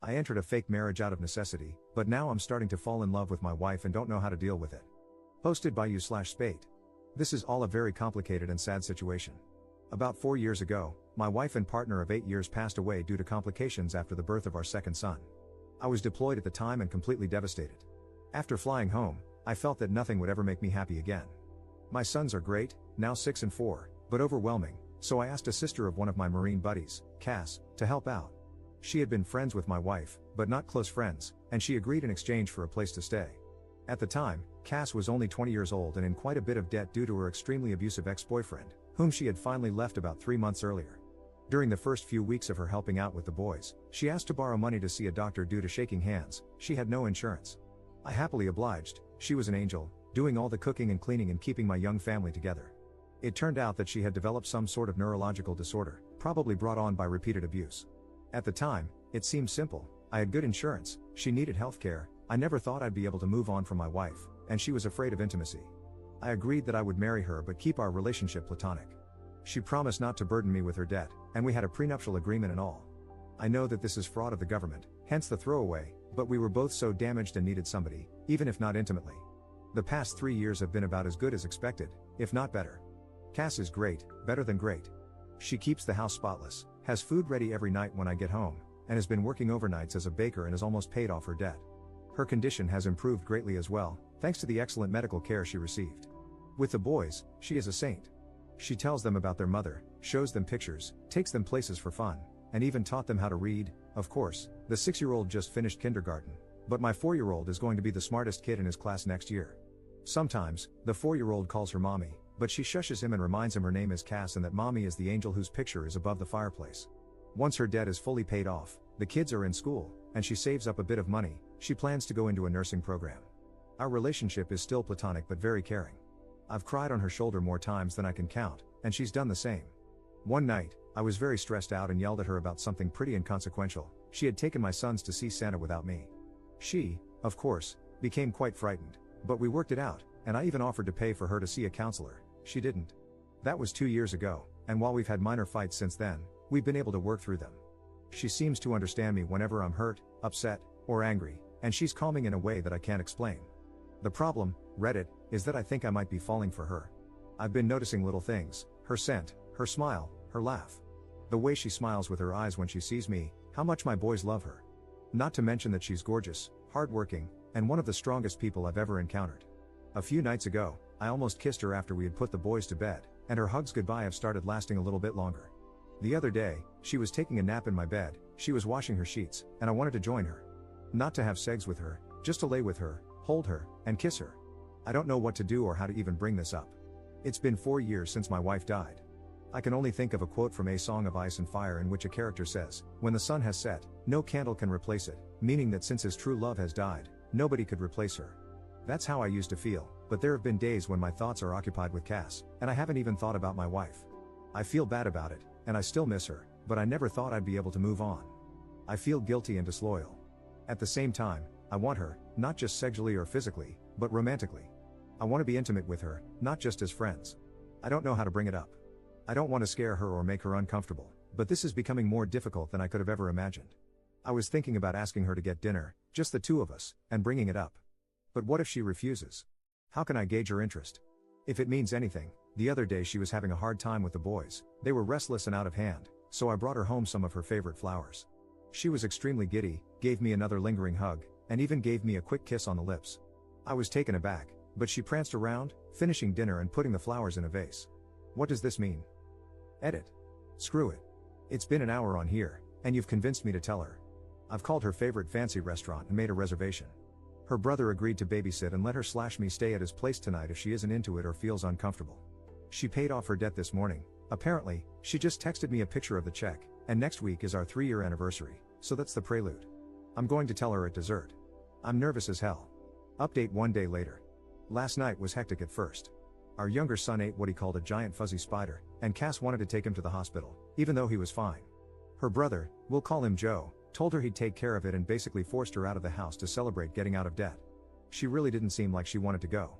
I entered a fake marriage out of necessity, but now I'm starting to fall in love with my wife and don't know how to deal with it. Posted by you/Spate. This is all a very complicated and sad situation. About 4 years ago, my wife and partner of 8 years passed away due to complications after the birth of our second son. I was deployed at the time and completely devastated. After flying home, I felt that nothing would ever make me happy again. My sons are great, now 6 and 4, but overwhelming, so I asked a sister of one of my Marine buddies, Cass, to help out. She had been friends with my wife, but not close friends, and she agreed in exchange for a place to stay. At the time, Cass was only 20 years old and in quite a bit of debt due to her extremely abusive ex-boyfriend, whom she had finally left about 3 months earlier. During the first few weeks of her helping out with the boys, she asked to borrow money to see a doctor due to shaking hands. She had no insurance. I happily obliged. She was an angel, doing all the cooking and cleaning and keeping my young family together. It turned out that she had developed some sort of neurological disorder, probably brought on by repeated abuse. At the time, it seemed simple. I had good insurance, she needed healthcare, I never thought I'd be able to move on from my wife, and she was afraid of intimacy. I agreed that I would marry her but keep our relationship platonic. She promised not to burden me with her debt, and we had a prenuptial agreement and all. I know that this is fraud of the government, hence the throwaway, but we were both so damaged and needed somebody, even if not intimately. The past 3 years have been about as good as expected, if not better. Cass is great, better than great. She keeps the house spotless, has food ready every night when I get home, and has been working overnights as a baker and has almost paid off her debt. Her condition has improved greatly as well, thanks to the excellent medical care she received. With the boys, she is a saint. She tells them about their mother, shows them pictures, takes them places for fun, and even taught them how to read. Of course, the 6-year-old just finished kindergarten, but my 4-year-old is going to be the smartest kid in his class next year. Sometimes, the 4-year-old calls her mommy, but she shushes him and reminds him her name is Cass and that mommy is the angel whose picture is above the fireplace. Once her debt is fully paid off, the kids are in school, and she saves up a bit of money. She plans to go into a nursing program. Our relationship is still platonic but very caring. I've cried on her shoulder more times than I can count, and she's done the same. One night, I was very stressed out and yelled at her about something pretty inconsequential. She had taken my sons to see Santa without me. She, of course, became quite frightened, but we worked it out, and I even offered to pay for her to see a counselor. She didn't. That was 2 years ago, and while we've had minor fights since then, we've been able to work through them. She seems to understand me whenever I'm hurt, upset, or angry, and she's calming in a way that I can't explain. The problem, Reddit, is that I think I might be falling for her. I've been noticing little things, her scent, her smile, her laugh. The way she smiles with her eyes when she sees me, how much my boys love her. Not to mention that she's gorgeous, hardworking, and one of the strongest people I've ever encountered. A few nights ago, I almost kissed her after we had put the boys to bed, and her hugs goodbye have started lasting a little bit longer. The other day, she was taking a nap in my bed, she was washing her sheets, and I wanted to join her. Not to have sex with her, just to lay with her, hold her, and kiss her. I don't know what to do or how to even bring this up. It's been 4 years since my wife died. I can only think of a quote from A Song of Ice and Fire in which a character says, "When the sun has set, no candle can replace it," meaning that since his true love has died, nobody could replace her. That's how I used to feel, but there have been days when my thoughts are occupied with Cass, and I haven't even thought about my wife. I feel bad about it, and I still miss her, but I never thought I'd be able to move on. I feel guilty and disloyal. At the same time, I want her, not just sexually or physically, but romantically. I want to be intimate with her, not just as friends. I don't know how to bring it up. I don't want to scare her or make her uncomfortable, but this is becoming more difficult than I could have ever imagined. I was thinking about asking her to get dinner, just the two of us, and bringing it up. But what if she refuses? How can I gauge her interest? If it means anything, the other day she was having a hard time with the boys, they were restless and out of hand, so I brought her home some of her favorite flowers. She was extremely giddy, gave me another lingering hug, and even gave me a quick kiss on the lips. I was taken aback, but she pranced around, finishing dinner and putting the flowers in a vase. What does this mean? Edit. Screw it. It's been an hour on here, and you've convinced me to tell her. I've called her favorite fancy restaurant and made a reservation. Her brother agreed to babysit and let her/me stay at his place tonight if she isn't into it or feels uncomfortable. She paid off her debt this morning. Apparently, she just texted me a picture of the check, and next week is our 3-year anniversary, so that's the prelude. I'm going to tell her at dessert. I'm nervous as hell. Update 1 day later. Last night was hectic at first. Our younger son ate what he called a giant fuzzy spider, and Cass wanted to take him to the hospital, even though he was fine. Her brother, we'll call him Joe, told her he'd take care of it and basically forced her out of the house to celebrate getting out of debt. She really didn't seem like she wanted to go.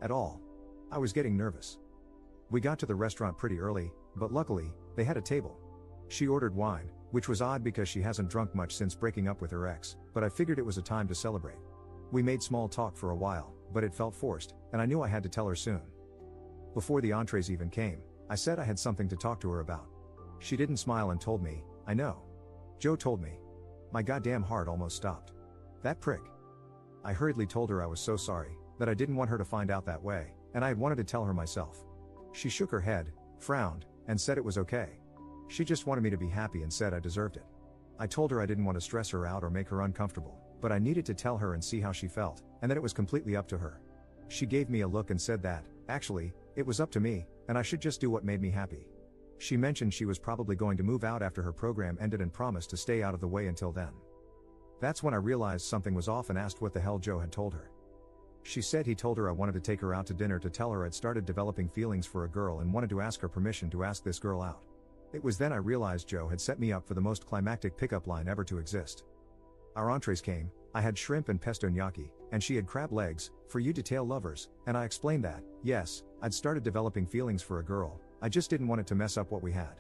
At all. I was getting nervous. We got to the restaurant pretty early, but luckily, they had a table. She ordered wine, which was odd because she hasn't drunk much since breaking up with her ex, but I figured it was a time to celebrate. We made small talk for a while, but it felt forced, and I knew I had to tell her soon. Before the entrees even came, I said I had something to talk to her about. She didn't smile and told me, "I know." Joe told me. My goddamn heart almost stopped. That prick. I hurriedly told her I was so sorry, that I didn't want her to find out that way, and I had wanted to tell her myself. She shook her head, frowned, and said it was okay. She just wanted me to be happy and said I deserved it. I told her I didn't want to stress her out or make her uncomfortable, but I needed to tell her and see how she felt, and that it was completely up to her. She gave me a look and said that, actually, it was up to me, and I should just do what made me happy. She mentioned she was probably going to move out after her program ended and promised to stay out of the way until then. That's when I realized something was off and asked what the hell Joe had told her. She said he told her I wanted to take her out to dinner to tell her I'd started developing feelings for a girl and wanted to ask her permission to ask this girl out. It was then I realized Joe had set me up for the most climactic pickup line ever to exist. Our entrees came, I had shrimp and pesto gnocchi, and she had crab legs, for you detail lovers, and I explained that, yes, I'd started developing feelings for a girl, I just didn't want it to mess up what we had.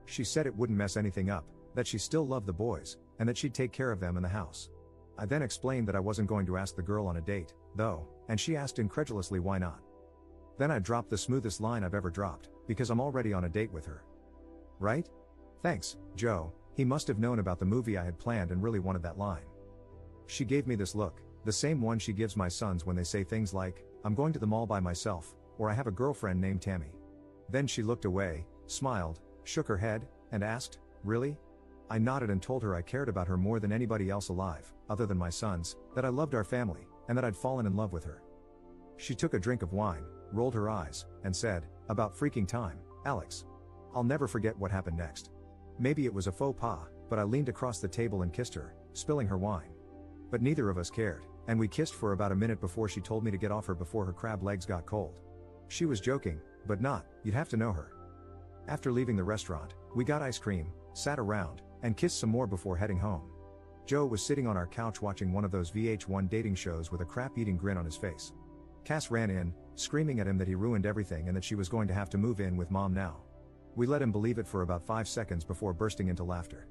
She said it wouldn't mess anything up, that she still loved the boys, and that she'd take care of them in the house. I then explained that I wasn't going to ask the girl on a date, though, and she asked incredulously why not. Then I dropped the smoothest line I've ever dropped, because I'm already on a date with her. Right? Thanks, Joe. He must have known about the movie I had planned and really wanted that line. She gave me this look, the same one she gives my sons when they say things like, "I'm going to the mall by myself," or "I have a girlfriend named Tammy." Then she looked away, smiled, shook her head, and asked, "Really?" I nodded and told her I cared about her more than anybody else alive, other than my sons, that I loved our family, and that I'd fallen in love with her. She took a drink of wine, rolled her eyes, and said, "About freaking time, Alex." I'll never forget what happened next. Maybe it was a faux pas, but I leaned across the table and kissed her, spilling her wine. But neither of us cared, and we kissed for about a minute before she told me to get off her before her crab legs got cold. She was joking, but not, you'd have to know her. After leaving the restaurant, we got ice cream, sat around, and kissed some more before heading home. Joe was sitting on our couch watching one of those VH1 dating shows with a crap-eating grin on his face. Cass ran in, screaming at him that he ruined everything and that she was going to have to move in with mom now. We let him believe it for about 5 seconds before bursting into laughter.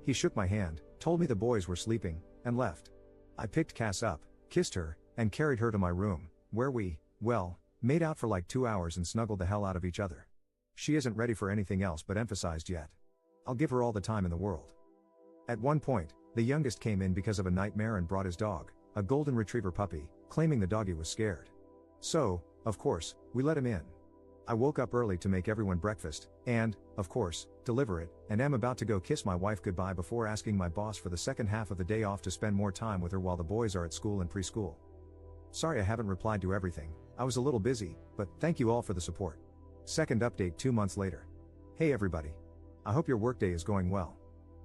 He shook my hand, told me the boys were sleeping, and left. I picked Cass up, kissed her, and carried her to my room, where we, well, made out for like 2 hours and snuggled the hell out of each other. She isn't ready for anything else but emphasized yet. I'll give her all the time in the world. At one point, the youngest came in because of a nightmare and brought his dog, a golden retriever puppy, claiming the doggy was scared. So, of course, we let him in. I woke up early to make everyone breakfast, and, of course, deliver it, and am about to go kiss my wife goodbye before asking my boss for the second half of the day off to spend more time with her while the boys are at school and preschool. Sorry I haven't replied to everything, I was a little busy, but thank you all for the support. Second update 2 months later. Hey everybody. I hope your workday is going well.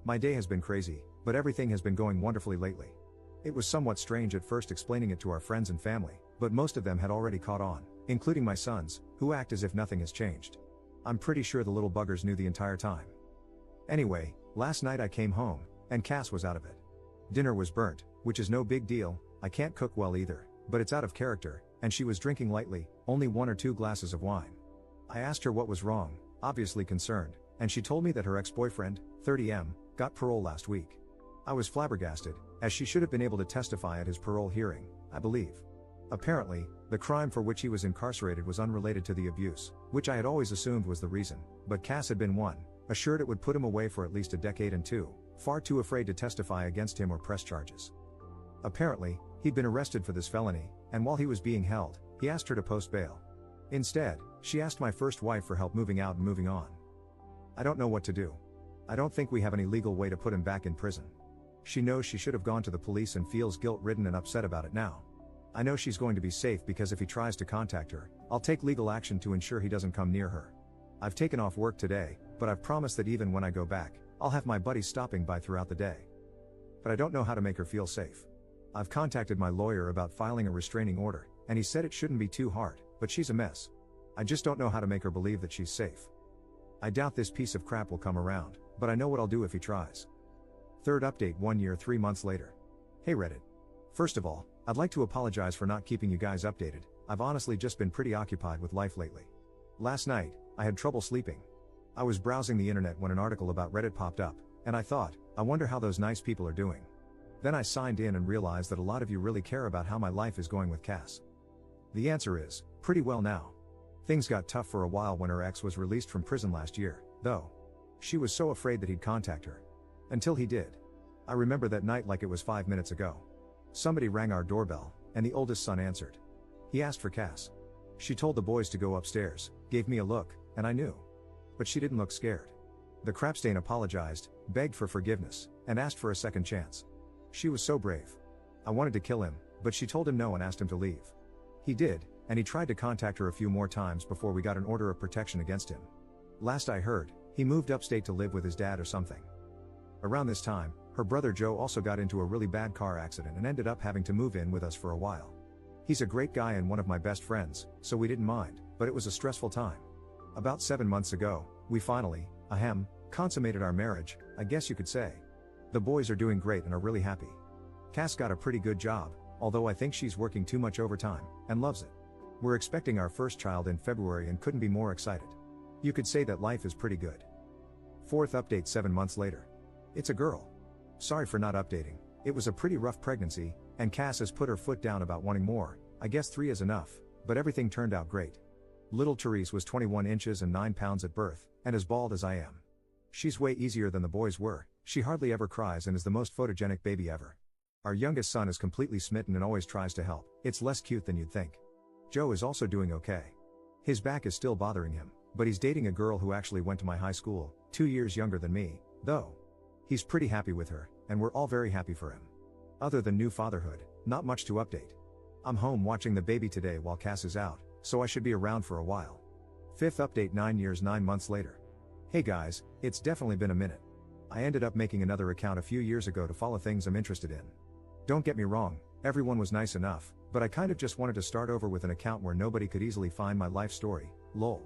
My day has been crazy, but everything has been going wonderfully lately. It was somewhat strange at first explaining it to our friends and family, but most of them had already caught on, including my sons, who act as if nothing has changed. I'm pretty sure the little buggers knew the entire time. Anyway, last night I came home, and Cass was out of it. Dinner was burnt, which is no big deal, I can't cook well either, but it's out of character, and she was drinking lightly, only 1 or 2 glasses of wine. I asked her what was wrong, obviously concerned, and she told me that her ex-boyfriend, 30M, got parole last week. I was flabbergasted, as she should have been able to testify at his parole hearing, I believe. Apparently, the crime for which he was incarcerated was unrelated to the abuse, which I had always assumed was the reason, but Cass had been one, assured it would put him away for at least a decade, and 2, far too afraid to testify against him or press charges. Apparently, he'd been arrested for this felony, and while he was being held, he asked her to post bail. Instead, she asked my first wife for help moving out and moving on. I don't know what to do. I don't think we have any legal way to put him back in prison. She knows she should have gone to the police and feels guilt-ridden and upset about it now. I know she's going to be safe because if he tries to contact her, I'll take legal action to ensure he doesn't come near her. I've taken off work today, but I've promised that even when I go back, I'll have my buddies stopping by throughout the day. But I don't know how to make her feel safe. I've contacted my lawyer about filing a restraining order, and he said it shouldn't be too hard, but she's a mess. I just don't know how to make her believe that she's safe. I doubt this piece of crap will come around, but I know what I'll do if he tries. Third update 1 year 3 months later. Hey Reddit. First of all, I'd like to apologize for not keeping you guys updated. I've honestly just been pretty occupied with life lately. Last night, I had trouble sleeping. I was browsing the internet when an article about Reddit popped up, And I thought, I wonder how those nice people are doing. Then I signed in and realized that a lot of you really care about how my life is going with Cass. The answer is, pretty well now. Things got tough for a while when her ex was released from prison last year, though. She was so afraid that he'd contact her. Until he did. I remember that night like it was 5 minutes ago. Somebody rang our doorbell, and the oldest son answered. He asked for Cass. She told the boys to go upstairs, gave me a look, and I knew. But she didn't look scared. The crapstain apologized, begged for forgiveness, and asked for a second chance. She was so brave. I wanted to kill him, but she told him no and asked him to leave. He did, and he tried to contact her a few more times before we got an order of protection against him. Last I heard, he moved upstate to live with his dad or something. Around this time, her brother Joe also got into a really bad car accident and ended up having to move in with us for a while. He's a great guy and one of my best friends, so we didn't mind, but it was a stressful time. About 7 months ago, we finally, consummated our marriage, I guess you could say. The boys are doing great and are really happy. Cass got a pretty good job, although I think she's working too much overtime, and loves it. We're expecting our first child in February and couldn't be more excited. You could say that life is pretty good. Fourth update 7 months later. It's a girl. Sorry for not updating, it was a pretty rough pregnancy, and Cass has put her foot down about wanting more. I guess 3 is enough, but everything turned out great. Little Therese was 21 inches and 9 pounds at birth, and as bald as I am. She's way easier than the boys were, she hardly ever cries and is the most photogenic baby ever. Our youngest son is completely smitten and always tries to help, it's less cute than you'd think. Joe is also doing okay. His back is still bothering him, but he's dating a girl who actually went to my high school, 2 years younger than me, though. He's pretty happy with her, and we're all very happy for him. Other than new fatherhood, not much to update. I'm home watching the baby today while Cass is out, so I should be around for a while. Fifth update 9 years 9 months later. Hey guys, it's definitely been a minute. I ended up making another account a few years ago to follow things I'm interested in. Don't get me wrong, everyone was nice enough, but I kind of just wanted to start over with an account where nobody could easily find my life story, lol.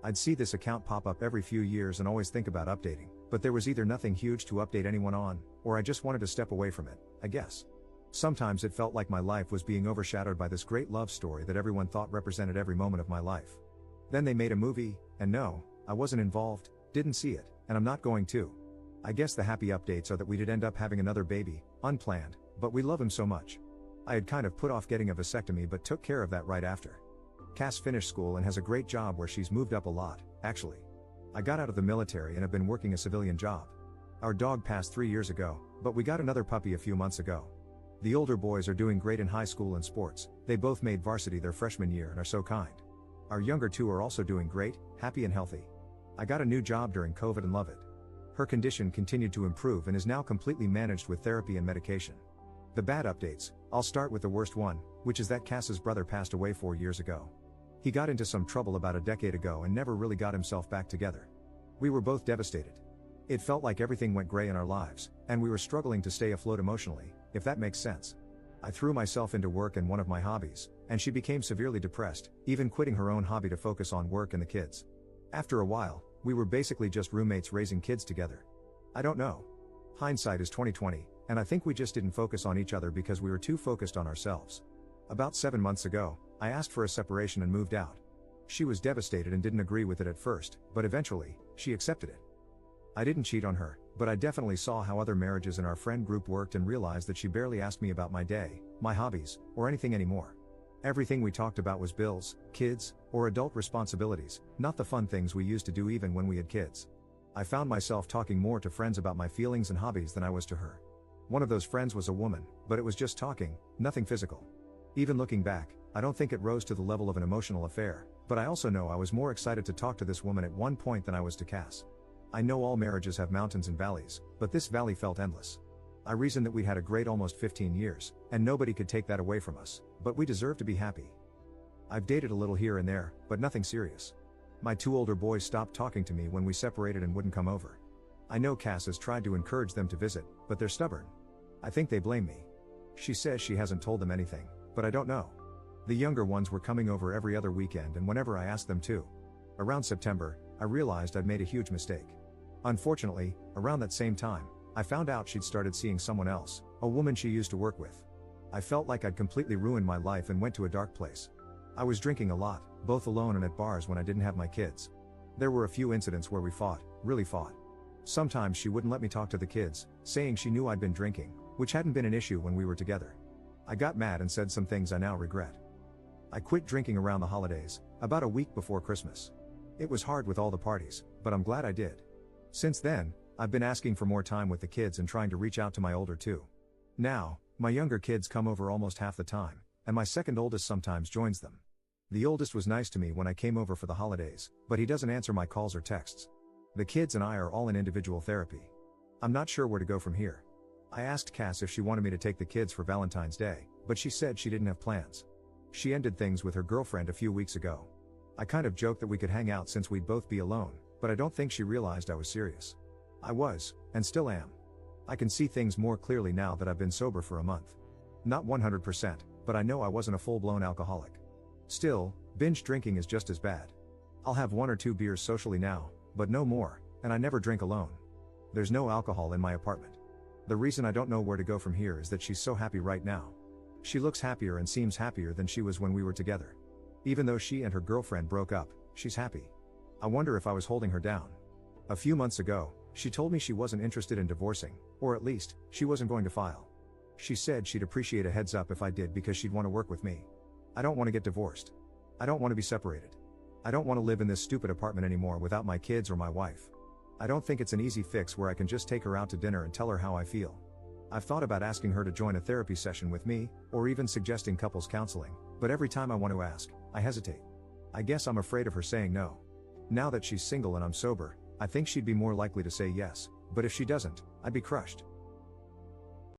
I'd see this account pop up every few years and always think about updating, but there was either nothing huge to update anyone on, or I just wanted to step away from it, I guess. Sometimes it felt like my life was being overshadowed by this great love story that everyone thought represented every moment of my life. Then they made a movie, and no, I wasn't involved, didn't see it, and I'm not going to. I guess the happy updates are that we did end up having another baby, unplanned, but we love him so much. I had kind of put off getting a vasectomy but took care of that right after. Cass finished school and has a great job where she's moved up a lot, actually. I got out of the military and have been working a civilian job. Our dog passed 3 years ago, but we got another puppy a few months ago. The older boys are doing great in high school and sports, they both made varsity their freshman year and are so kind. Our younger two are also doing great, happy and healthy. I got a new job during COVID and love it. Her condition continued to improve and is now completely managed with therapy and medication. The bad updates, I'll start with the worst one, which is that Cass's brother passed away 4 years ago. He got into some trouble about a decade ago and never really got himself back together. We were both devastated. It felt like everything went gray in our lives, and we were struggling to stay afloat emotionally, if that makes sense. I threw myself into work and one of my hobbies, and she became severely depressed, even quitting her own hobby to focus on work and the kids. After a while, we were basically just roommates raising kids together. I don't know. Hindsight is 20/20, and I think we just didn't focus on each other because we were too focused on ourselves. About 7 months ago, I asked for a separation and moved out. She was devastated and didn't agree with it at first, but eventually, she accepted it. I didn't cheat on her, but I definitely saw how other marriages in our friend group worked and realized that she barely asked me about my day, my hobbies, or anything anymore. Everything we talked about was bills, kids, or adult responsibilities, not the fun things we used to do even when we had kids. I found myself talking more to friends about my feelings and hobbies than I was to her. One of those friends was a woman, but it was just talking, nothing physical. Even looking back, I don't think it rose to the level of an emotional affair, but I also know I was more excited to talk to this woman at one point than I was to Cass. I know all marriages have mountains and valleys, but this valley felt endless. I reasoned that we'd had a great almost 15 years, and nobody could take that away from us, but we deserve to be happy. I've dated a little here and there, but nothing serious. My 2 older boys stopped talking to me when we separated and wouldn't come over. I know Cass has tried to encourage them to visit, but they're stubborn. I think they blame me. She says she hasn't told them anything, but I don't know. The younger ones were coming over every other weekend and whenever I asked them to. Around September, I realized I'd made a huge mistake. Unfortunately, around that same time, I found out she'd started seeing someone else, a woman she used to work with. I felt like I'd completely ruined my life and went to a dark place. I was drinking a lot, both alone and at bars when I didn't have my kids. There were a few incidents where we fought, really fought. Sometimes she wouldn't let me talk to the kids, saying she knew I'd been drinking, which hadn't been an issue when we were together. I got mad and said some things I now regret. I quit drinking around the holidays, about a week before Christmas. It was hard with all the parties, but I'm glad I did. Since then, I've been asking for more time with the kids and trying to reach out to my older two. Now, my younger kids come over almost half the time, and my second oldest sometimes joins them. The oldest was nice to me when I came over for the holidays, but he doesn't answer my calls or texts. The kids and I are all in individual therapy. I'm not sure where to go from here. I asked Cass if she wanted me to take the kids for Valentine's Day, but she said she didn't have plans. She ended things with her girlfriend a few weeks ago. I kind of joked that we could hang out since we'd both be alone, but I don't think she realized I was serious. I was, and still am. I can see things more clearly now that I've been sober for a month. Not 100%, but I know I wasn't a full-blown alcoholic. Still, binge drinking is just as bad. I'll have 1 or 2 beers socially now, but no more, and I never drink alone. There's no alcohol in my apartment. The reason I don't know where to go from here is that she's so happy right now. She looks happier and seems happier than she was when we were together. Even though she and her girlfriend broke up, she's happy. I wonder if I was holding her down. A few months ago, she told me she wasn't interested in divorcing, or at least, she wasn't going to file. She said she'd appreciate a heads up if I did because she'd want to work with me. I don't want to get divorced. I don't want to be separated. I don't want to live in this stupid apartment anymore without my kids or my wife. I don't think it's an easy fix where I can just take her out to dinner and tell her how I feel. I've thought about asking her to join a therapy session with me, or even suggesting couples counseling, but every time I want to ask, I hesitate. I guess I'm afraid of her saying no. Now that she's single and I'm sober, I think she'd be more likely to say yes, but if she doesn't, I'd be crushed.